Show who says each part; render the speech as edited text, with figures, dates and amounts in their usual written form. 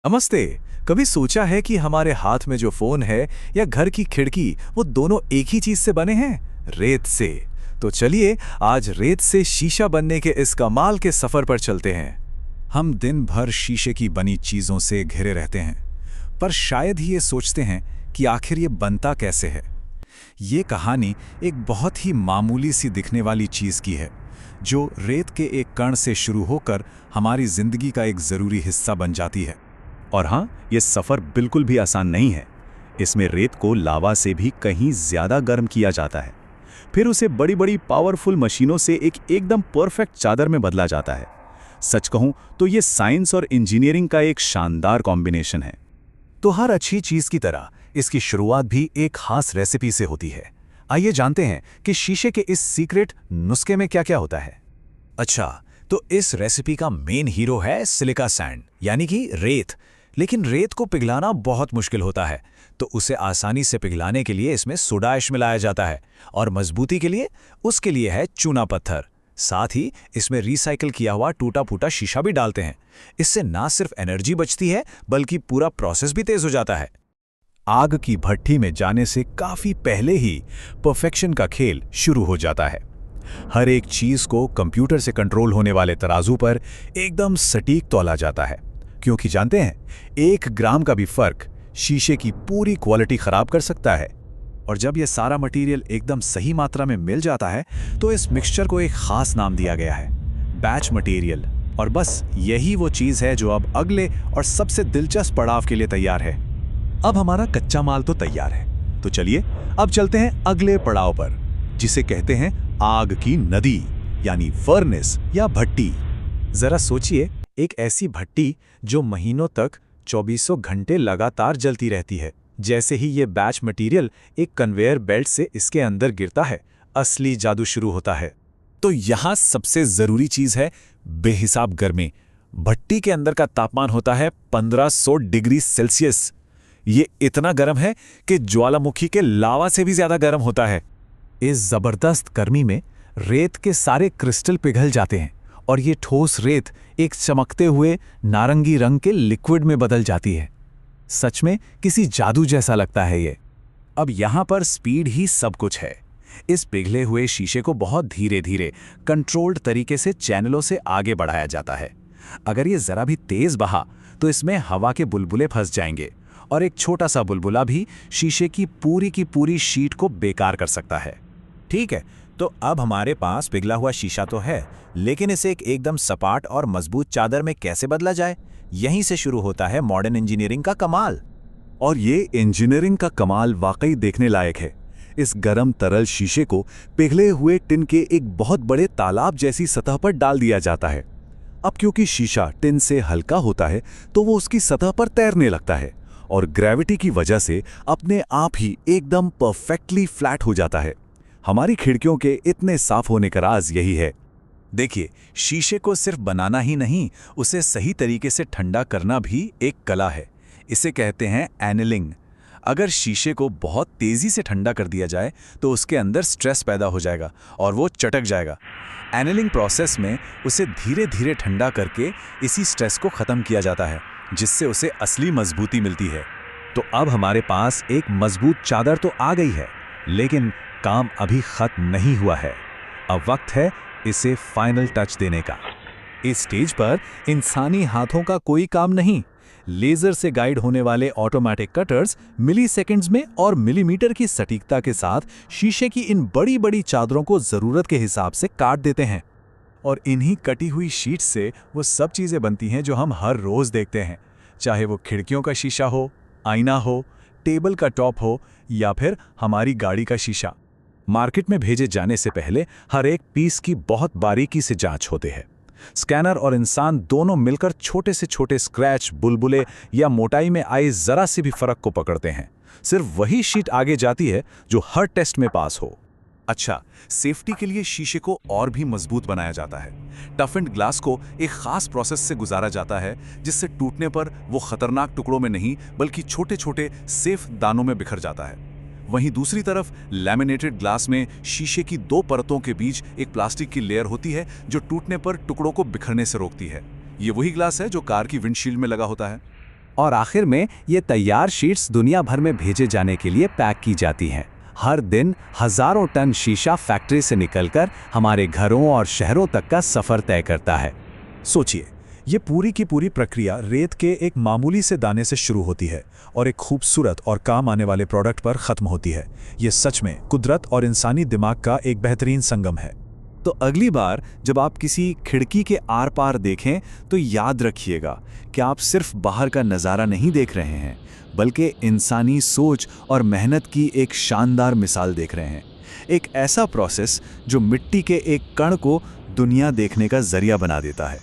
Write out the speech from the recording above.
Speaker 1: नमस्ते। कभी सोचा है कि हमारे हाथ में जो फोन है या घर की खिड़की वो दोनों एक ही चीज से बने हैं, रेत से। तो चलिए आज रेत से शीशा बनने के इस कमाल के सफर पर चलते हैं। हम दिन भर शीशे की बनी चीजों से घिरे रहते हैं, पर शायद ही ये सोचते हैं कि आखिर ये बनता कैसे है। ये कहानी एक बहुत ही मामूली सी दिखने वाली चीज की है, जो रेत के एक कण से शुरू होकर हमारी जिंदगी का एक जरूरी हिस्सा बन जाती है। और हाँ, ये सफ़र बिल्कुल भी आसान नहीं है। इसमें रेत को लावा से भी कहीं ज़्यादा गर्म किया जाता है, फिर उसे बड़ी बड़ी पावरफुल मशीनों से एकदम परफेक्ट चादर में बदला जाता है। सच कहूँ तो ये साइंस और इंजीनियरिंग का एक शानदार कॉम्बिनेशन है। तो हर अच्छी चीज़ की तरह इसकी शुरुआत भी एक खास रेसिपी से होती है। आइए जानते हैं कि शीशे के इस सीक्रेट नुस्खे में क्या क्या होता है। अच्छा, तो इस रेसिपी का मेन हीरो है सिलिका सैंड, यानी कि रेत। लेकिन रेत को पिघलाना बहुत मुश्किल होता है, तो उसे आसानी से पिघलाने के लिए इसमें सोडा ऐश मिलाया जाता है, और मजबूती के लिए उसके लिए है चूना पत्थर। साथ ही इसमें रिसाइकिल किया हुआ टूटा फूटा शीशा भी डालते हैं। इससे ना सिर्फ एनर्जी बचती है, बल्कि पूरा प्रोसेस भी तेज हो जाता है। आग की भट्ठी में जाने से काफी पहले ही परफेक्शन का खेल शुरू हो जाता है। हर एक चीज को कंप्यूटर से कंट्रोल होने वाले तराजू पर एकदम सटीक तौला जाता है, क्योंकि जानते हैं 1 ग्राम का भी फर्क शीशे की पूरी क्वालिटी खराब कर सकता है। और जब यह सारा मटेरियल एकदम सही मात्रा में मिल जाता है, तो इस मिक्सचर को एक खास नाम दिया गया है, बैच मटेरियल। और बस यही वो चीज है जो अब अगले और सबसे दिलचस्प पड़ाव के लिए तैयार है। अब हमारा कच्चा माल तो तैयार है, तो चलिए अब चलते हैं अगले पड़ाव पर, जिसे कहते हैं आग की नदी, यानी फर्नेस या भट्टी। जरा सोचिए, एक ऐसी भट्टी जो महीनों तक 2400 घंटे लगातार जलती रहती है। जैसे ही ये बैच मटेरियल एक कन्वेयर बेल्ट से इसके अंदर गिरता है, असली जादू शुरू होता है। तो यहाँ सबसे जरूरी चीज है बेहिसाब गर्मी। भट्टी के अंदर का तापमान होता है 1500 डिग्री सेल्सियस। ये इतना गर्म है कि ज्वालामुखी के लावा से भी ज्यादा गर्म होता है। इस जबरदस्त गर्मी में रेत के सारे क्रिस्टल पिघल जाते हैं, और ये ठोस रेत एक चमकते हुए नारंगी रंग के लिक्विड में बदल जाती है। सच में किसी जादू जैसा लगता है ये। अब यहाँ पर स्पीड ही सब कुछ है। इस पिघले हुए शीशे को बहुत धीरे धीरे कंट्रोल्ड तरीके से चैनलों से आगे बढ़ाया जाता है। अगर ये जरा भी तेज बहा तो इसमें हवा के बुलबुले फंस जाएंगे, और एक छोटा सा बुलबुला भी शीशे की पूरी शीट को बेकार कर सकता है। ठीक है, तो अब हमारे पास पिघला हुआ शीशा तो है, लेकिन इसे एक एकदम सपाट और मजबूत चादर में कैसे बदला जाए? यहीं से शुरू होता है मॉडर्न इंजीनियरिंग का कमाल। और ये इंजीनियरिंग का कमाल वाकई देखने लायक है। इस गरम तरल शीशे को पिघले हुए टिन के एक बहुत बड़े तालाब जैसी सतह पर डाल दिया जाता है। अब क्योंकि शीशा टिन से हल्का होता है, तो वो उसकी सतह पर तैरने लगता है, और ग्रेविटी की वजह से अपने आप ही एकदम परफेक्टली फ्लैट हो जाता है। हमारी खिड़कियों के इतने साफ होने का राज यही है। देखिए, शीशे को सिर्फ बनाना ही नहीं, उसे सही तरीके से ठंडा करना भी एक कला है। इसे कहते हैं एनिलिंग। अगर शीशे को बहुत तेजी से ठंडा कर दिया जाए, तो उसके अंदर स्ट्रेस पैदा हो जाएगा और वो चटक जाएगा। एनिलिंग प्रोसेस में उसे धीरे धीरे ठंडा करके इसी स्ट्रेस को खत्म किया जाता है, जिससे उसे असली मजबूती मिलती है। तो अब हमारे पास एक मजबूत चादर तो आ गई है, लेकिन काम अभी खत्म नहीं हुआ है। अब वक्त है इसे फाइनल टच देने का। इस स्टेज पर इंसानी हाथों का कोई काम नहीं। लेजर से गाइड होने वाले ऑटोमेटिक कटर्स मिलीसेकंड्स में और मिलीमीटर की सटीकता के साथ शीशे की इन बड़ी बड़ी चादरों को जरूरत के हिसाब से काट देते हैं। और इन्हीं कटी हुई शीट से वो सब चीजें बनती हैं जो हम हर रोज देखते हैं, चाहे वो खिड़कियों का शीशा हो, आईना हो, टेबल का टॉप हो, या फिर हमारी गाड़ी का शीशा। मार्केट में भेजे जाने से पहले हर एक पीस की बहुत बारीकी से जांच होते हैं। स्कैनर और इंसान दोनों मिलकर छोटे से छोटे स्क्रैच, बुलबुले या मोटाई में आए जरा से भी फर्क को पकड़ते हैं। सिर्फ वही शीट आगे जाती है जो हर टेस्ट में पास हो। अच्छा, सेफ्टी के लिए शीशे को और भी मजबूत बनाया जाता है। टफेंड ग्लास को एक खास प्रोसेस से गुजारा जाता है, जिससे टूटने पर वो खतरनाक टुकड़ों में नहीं, बल्कि छोटे छोटे सेफ दानों में बिखर जाता है। वहीं दूसरी तरफ लैमिनेटेड ग्लास में शीशे की 2 परतों के बीच एक प्लास्टिक की लेयर होती है, जो टूटने पर टुकड़ों को बिखरने से रोकती है। ये वही ग्लास है जो कार की विंडशील्ड में लगा होता है। और आखिर में ये तैयार शीट्स दुनिया भर में भेजे जाने के लिए पैक की जाती हैं। हर दिन हजारों टन शीशा फैक्ट्री से निकलकर हमारे घरों और शहरों तक का सफर तय करता है।
Speaker 2: सोचिए, ये पूरी की पूरी प्रक्रिया रेत के एक मामूली से दाने से शुरू होती है और एक खूबसूरत और काम आने वाले प्रोडक्ट पर खत्म होती है। ये सच में कुदरत और इंसानी दिमाग का एक बेहतरीन संगम है।
Speaker 1: तो अगली बार जब आप किसी खिड़की के आर पार देखें तो याद रखिएगा कि आप सिर्फ बाहर का नज़ारा नहीं देख रहे हैं, बल्कि इंसानी सोच और मेहनत की एक शानदार मिसाल देख रहे हैं। एक ऐसा प्रोसेस जो मिट्टी के एक कण को दुनिया देखने का जरिया बना देता है।